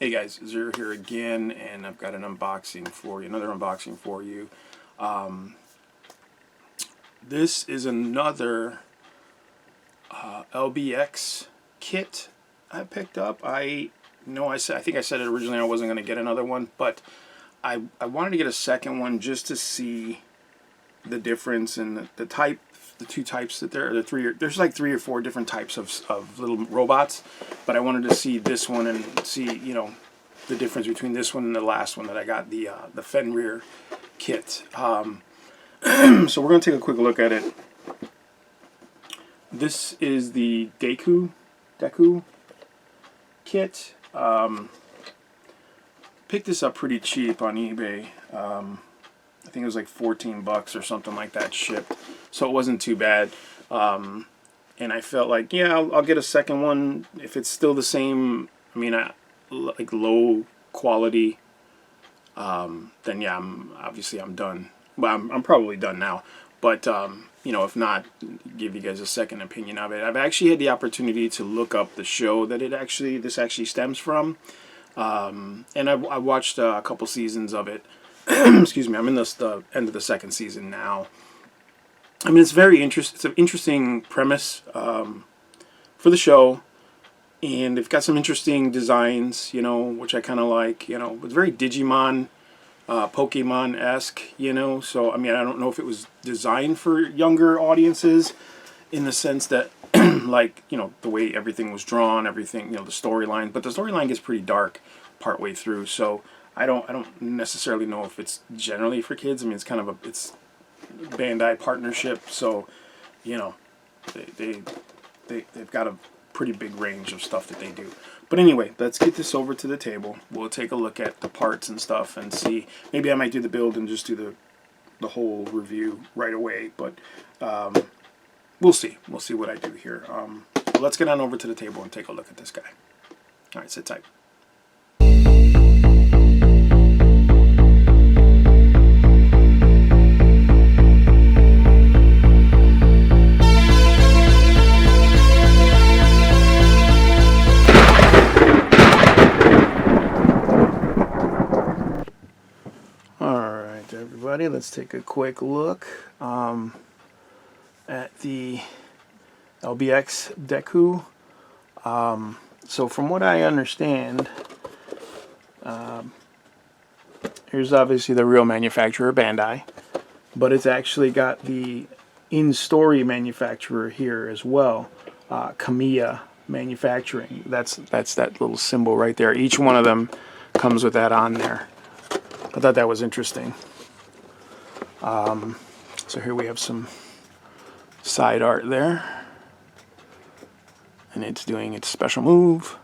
Hey guys, Zer here again, and I've got an unboxing for you, another unboxing for you. This is another LBX kit I picked up. I think I said it originally I wasn't going to get another one, but I wanted to get a second one just to see the difference in the type, the two types that there's like 3 or 4 different types of little robots, but I wanted to see this one and see, you know, the difference between this one and the last one that I got, the Fenrir kit. So we're going to take a quick look at it. This is the DEQOO kit. Picked this up pretty cheap on eBay. I think it was like 14 bucks or something like that shipped, so it wasn't too bad. And I felt like, yeah, I'll get a second one if it's still the same. I mean, like low quality. Then yeah, I'm done. Well, I'm probably done now. But you know, if not, give you guys a second opinion of it. I've actually had the opportunity to look up the show that this actually stems from, and I watched a couple seasons of it. Excuse me, I'm in the end of the second season now. I mean, it's it's an interesting premise for the show, and they've got some interesting designs, you know, which I kind of like. You know, it's very Digimon, Pokemon-esque, you know. So I mean, I don't know if it was designed for younger audiences, in the sense that, like, you know, the way everything was drawn, everything, you know, the storyline. But the storyline gets pretty dark partway through, so I don't necessarily know if it's generally for kids. I mean, it's kind of it's Bandai partnership, so you know, they've got a pretty big range of stuff that they do. But anyway, let's get this over to the table. We'll take a look at the parts and stuff and see. Maybe I might do the build and just do the whole review right away. But we'll see. We'll see what I do here. Let's get on over to the table and take a look at this guy. All right, sit tight. Everybody, let's take a quick look at the LBX DEQOO. So from what I understand, here's obviously the real manufacturer, Bandai, but it's actually got the in-story manufacturer here as well, Kamiya Manufacturing. That's that little symbol right there. Each one of them comes with that on there. I thought that was interesting. So here we have some side art there, and it's doing its special move.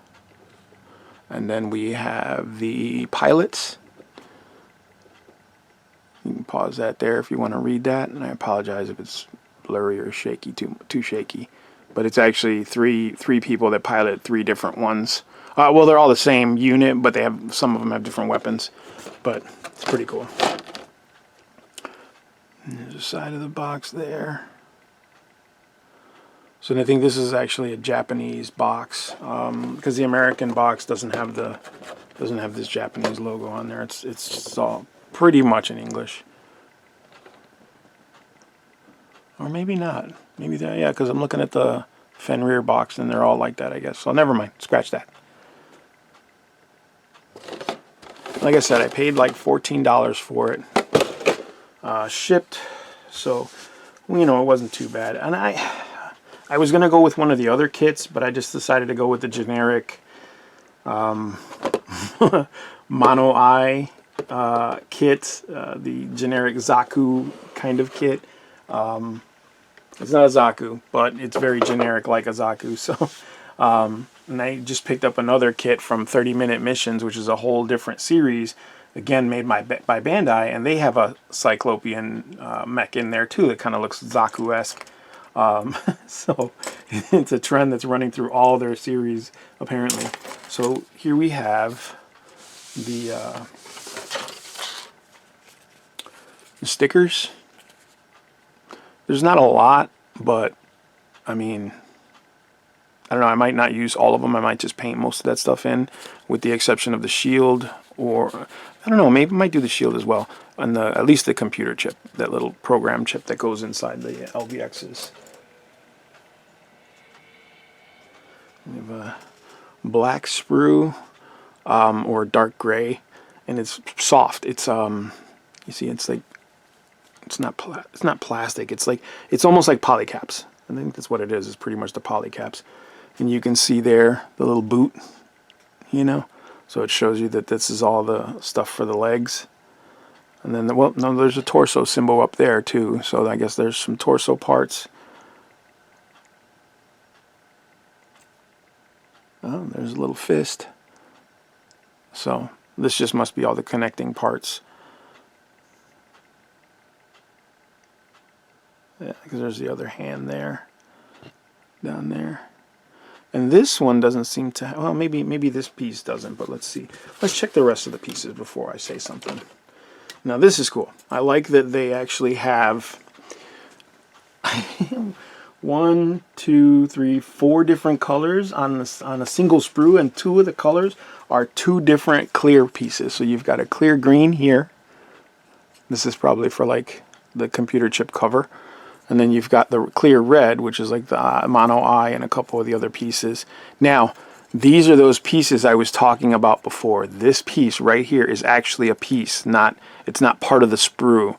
And then we have the pilots. You can pause that there if you want to read that, and I apologize if it's blurry or shaky, too shaky. But it's actually three people that pilot 3 different ones. Well, they're all the same unit, but some of them have different weapons. But it's pretty cool. And there's a side of the box there. So I think this is actually a Japanese box, because the American box doesn't have this Japanese logo on there. It's all pretty much in English, or maybe not. Maybe that, yeah, because I'm looking at the Fenrir box and they're all like that, I guess. So never mind, scratch that. Like I said, I paid like $14 for it. Shipped, so you know, it wasn't too bad. And I was gonna go with one of the other kits, but I just decided to go with the generic mono eye kit, the generic ZAKU kind of kit. It's not a ZAKU, but it's very generic like a ZAKU. So and I just picked up another kit from 30-Minute Missions, which is a whole different series, again made by Bandai, and they have a Cyclopean mech in there too that kind of looks ZAKU-esque. So it's a trend that's running through all their series apparently. So here we have the stickers. There's not a lot, but I mean, I don't know, I might not use all of them. I might just paint most of that stuff in, with the exception of the shield, or I don't know, maybe I might do the shield as well, and at least the computer chip, that little program chip that goes inside the LBXs. We have a black sprue, or dark gray, and it's soft. It's you see, it's like it's not plastic. It's almost like polycaps. I think that's what it is. It's pretty much the polycaps. And you can see there the little boot, you know, so it shows you that this is all the stuff for the legs. And then, well, no, there's a torso symbol up there too, so I guess there's some torso parts. Oh, there's a little fist. So this just must be all the connecting parts. Yeah, because there's the other hand there, down there. And this one doesn't seem to, well, maybe this piece doesn't, but let's see. Let's check the rest of the pieces before I say something. Now this is cool. I like that they actually have 1, 2, 3, 4 different colors on a single sprue, and 2 of the colors are 2 different clear pieces. So you've got a clear green here. This is probably for like the computer chip cover. And then you've got the clear red, which is like the mono eye and a couple of the other pieces. Now, these are those pieces I was talking about before. This piece right here is actually a piece, it's not part of the sprue.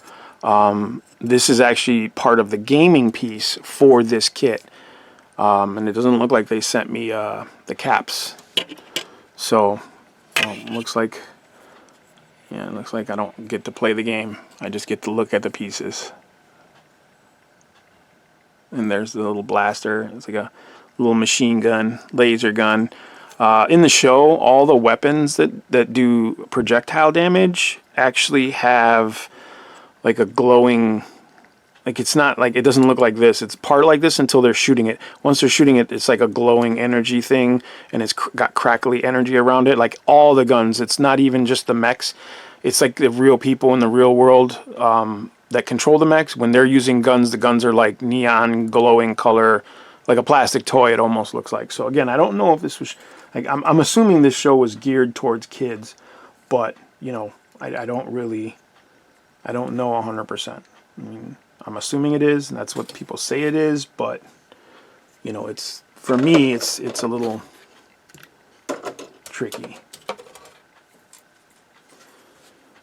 This is actually part of the gaming piece for this kit. And it doesn't look like they sent me the caps. So, looks like, yeah, it looks like I don't get to play the game. I just get to look at the pieces. And there's the little blaster. It's like a little machine gun, laser gun. In the show, all the weapons that do projectile damage actually have like a glowing, like it's not like, it doesn't look like this. It's part like this until they're shooting it. Once they're shooting it, it's like a glowing energy thing, and it's got crackly energy around it. Like all the guns, it's not even just the mechs. It's like the real people in the real world that control the mechs. When they're using guns, the guns are like neon glowing color, like a plastic toy it almost looks like. So again, I don't know if this was, like, I'm assuming this show was geared towards kids, but you know, I don't know 100%. I mean, I'm assuming it is, and that's what people say it is, but you know, it's, for me, it's a little tricky.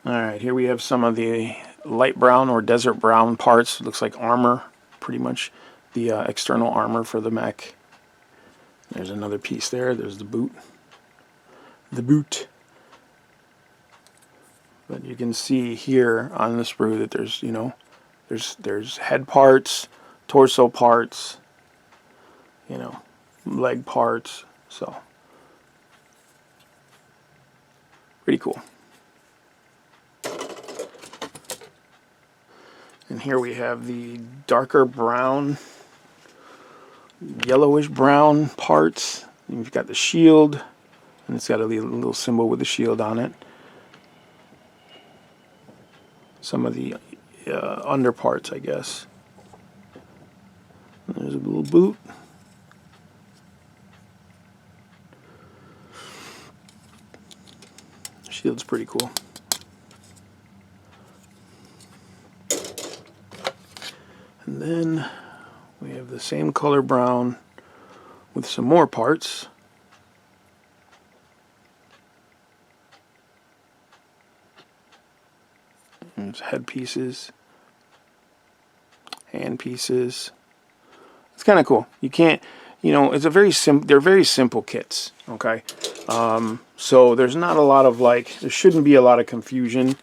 Alright, here we have some of the light brown or desert brown parts. Looks like armor, pretty much the external armor for the mech. There's another piece there. There's the boot. The boot. But you can see here on the sprue that there's, you know, there's head parts, torso parts, you know, leg parts. So pretty cool. And here we have the darker brown, yellowish brown parts. And you've got the shield, and it's got a little symbol with the shield on it. Some of the under parts, I guess. And there's a little boot. Shield's pretty cool. And then we have the same color brown with some more parts. There's head pieces, hand pieces. It's kind of cool. You can't, you know, it's a very they're very simple kits, okay? So there's not a lot of like, there shouldn't be a lot of confusion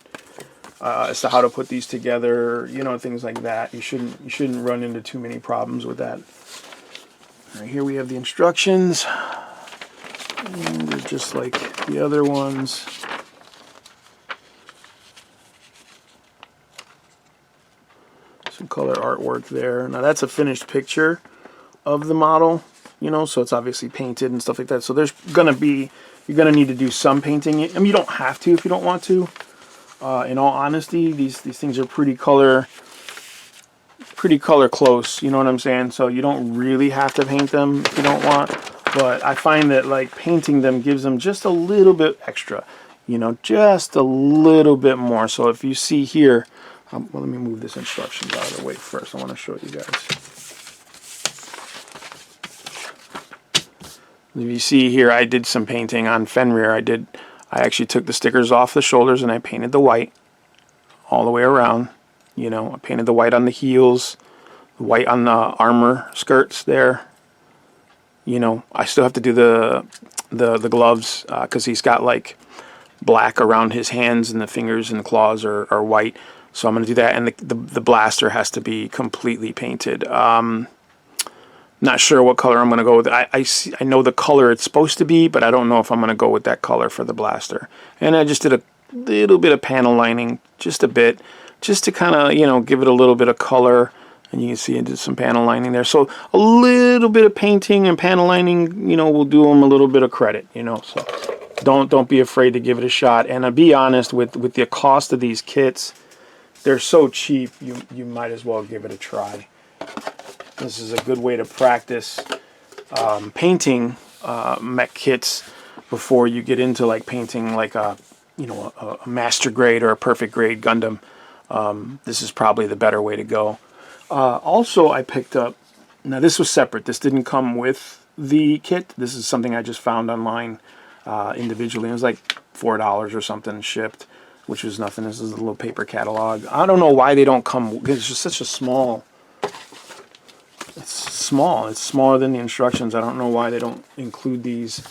as to how to put these together, you know, things like that. You shouldn't run into too many problems with that. All right, here we have the instructions. And they're just like the other ones. Some color artwork there. Now that's a finished picture of the model, you know, so it's obviously painted and stuff like that. So there's gonna be, you're gonna need to do some painting. I mean, you don't have to if you don't want to. In all honesty, these things are pretty color close, you know what I'm saying? So you don't really have to paint them if you don't want. but I find that like painting them gives them just a little bit extra, you know, just a little bit more. So if you see here, well, let me move this instructions out of the way first. I want to show you guys. If you see here, I did some painting on Fenrir. I actually took the stickers off the shoulders and I painted the white all the way around. You know, I painted the white on the heels, the white on the armor skirts there. You know, I still have to do the gloves because he's got like black around his hands, and the fingers and the claws are white. So I'm going to do that, and the blaster has to be completely painted. Not sure what color I'm going to go with. I know the color it's supposed to be, but I don't know if I'm going to go with that color for the blaster. And I just did a little bit of panel lining, just a bit, just to kind of, you know, give it a little bit of color. And you can see I did some panel lining there. So a little bit of painting and panel lining, you know, will do them a little bit of credit, you know. So don't be afraid to give it a shot. And to be honest, with the cost of these kits, they're so cheap, you might as well give it a try. This is a good way to practice painting mech kits before you get into like painting like a master grade or a perfect grade Gundam. This is probably the better way to go. Also, I picked up, now this was separate. This didn't come with the kit. This is something I just found online individually. It was like $4 or something shipped, which was nothing. This is a little paper catalog. I don't know why they don't come, because it's just such a small. It's small. It's smaller than the instructions. I don't know why they don't include these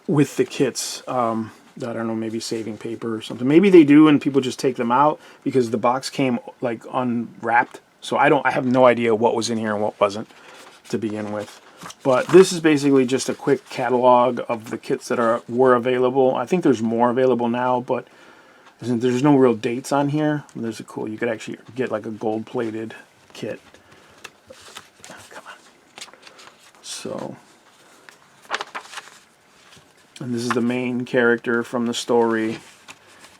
with the kits. I don't know, maybe saving paper or something. Maybe they do and people just take them out because the box came like unwrapped. So I have no idea what was in here and what wasn't to begin with. But this is basically just a quick catalog of the kits that were available. I think there's more available now, but there's no real dates on here. There's a cool, you could actually get like a gold-plated kit. So, and this is the main character from the story,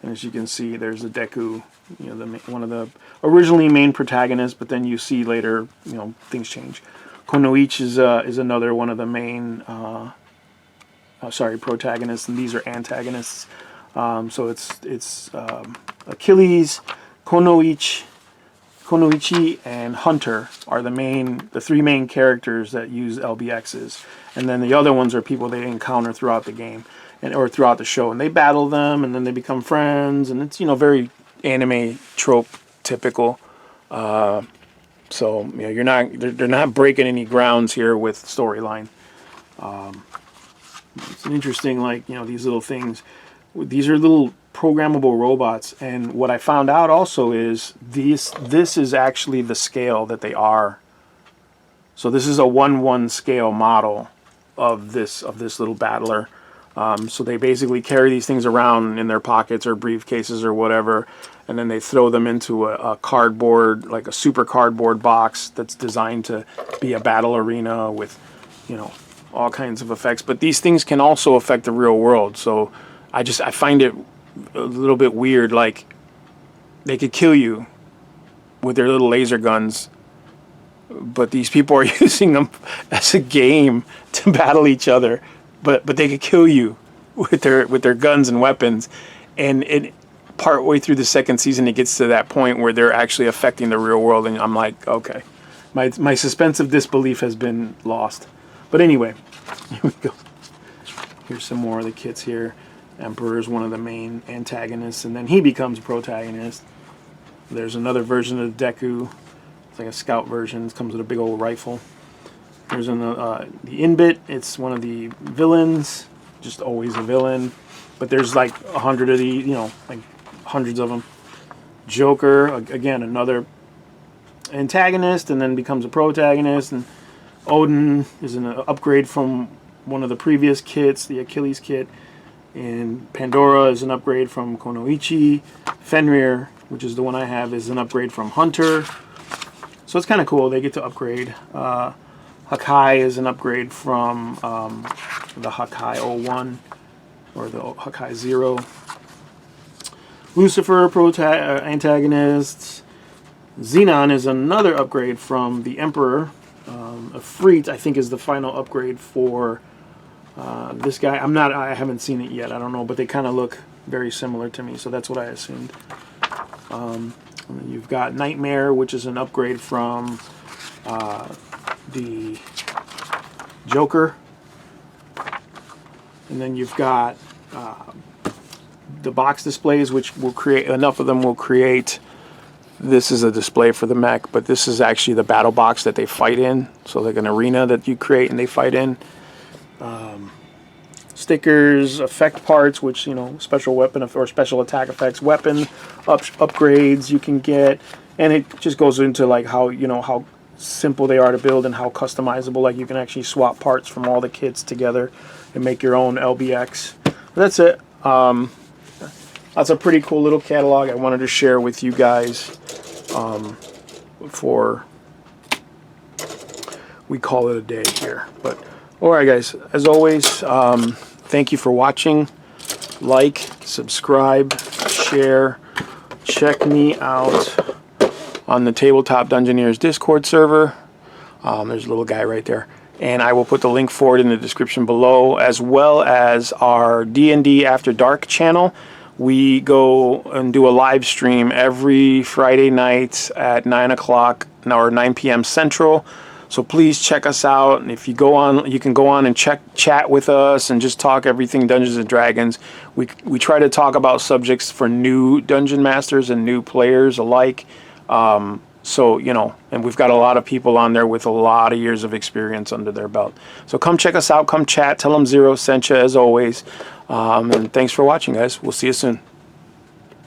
and as you can see, there's the DEQOO, you know, one of the originally main protagonists, but then you see later, you know, things change. Konoichi is another one of the main, protagonists, and these are antagonists. So it's Achilles, Konoichi, and Hunter are the three main characters that use LBXs, and then the other ones are people they encounter throughout the game or throughout the show, and they battle them, and then they become friends, and it's, you know, very anime trope typical. So you know, they're not breaking any grounds here with storyline. It's an interesting, like, you know, these little things. These are little programmable robots, and what I found out also is this is actually the scale that they are. So this is a 1:1 scale model of this little battler. So they basically carry these things around in their pockets or briefcases or whatever, and then they throw them into a cardboard, like a super cardboard box that's designed to be a battle arena with, you know, all kinds of effects. But these things can also affect the real world. So I find it a little bit weird, like they could kill you with their little laser guns, but these people are using them as a game to battle each other, but they could kill you with their guns and weapons. And partway through the second season, it gets to that point where they're actually affecting the real world, and I'm like, okay, my suspense of disbelief has been lost. But anyway, here we go. Here's some more of the kits here. Emperor is one of the main antagonists, and then he becomes a protagonist. There's another version of the DEQOO. It's like a scout version. It comes with a big old rifle. There's the Inbit. It's one of the villains, just always a villain. But there's like 100 of these, you know, like hundreds of them. Joker, again, another antagonist, and then becomes a protagonist. And Odin is an upgrade from one of the previous kits, the Achilles kit. And Pandora is an upgrade from Konoichi. Fenrir, which is the one I have, is an upgrade from Hunter. So it's kind of cool. They get to upgrade. Hakai is an upgrade from the Hakai 01 or the Hakai 0. Lucifer, antagonist. Xenon is another upgrade from the Emperor. Freet, I think, is the final upgrade for this guy. I haven't seen it yet. I don't know, but they kind of look very similar to me, so that's what I assumed. You've got Nightmare, which is an upgrade from the Joker. And then you've got the box displays, which will create, enough of them will create, this is a display for the mech, but this is actually the battle box that they fight in. So like an arena that you create and they fight in. Stickers, effect parts, which, you know, special weapon or special attack effects, weapon upgrades you can get. And it just goes into like how, you know, how simple they are to build and how customizable. Like you can actually swap parts from all the kits together and make your own LBX. That's it. That's a pretty cool little catalog I wanted to share with you guys before we call it a day here. But alright guys, as always, thank you for watching. Like, subscribe, share. Check me out on the Tabletop Dungeoneers Discord server. There's a little guy right there. And I will put the link for it in the description below, as well as our D&D After Dark channel. We go and do a live stream every Friday night at 9 o'clock or 9 p.m. Central. So please check us out. And if you go on, you can go on and chat with us and just talk everything Dungeons and Dragons. We try to talk about subjects for new dungeon masters and new players alike. So, you know, and we've got a lot of people on there with a lot of years of experience under their belt. So come check us out, come chat, tell them Zero sent you as always. And thanks for watching, guys. We'll see you soon.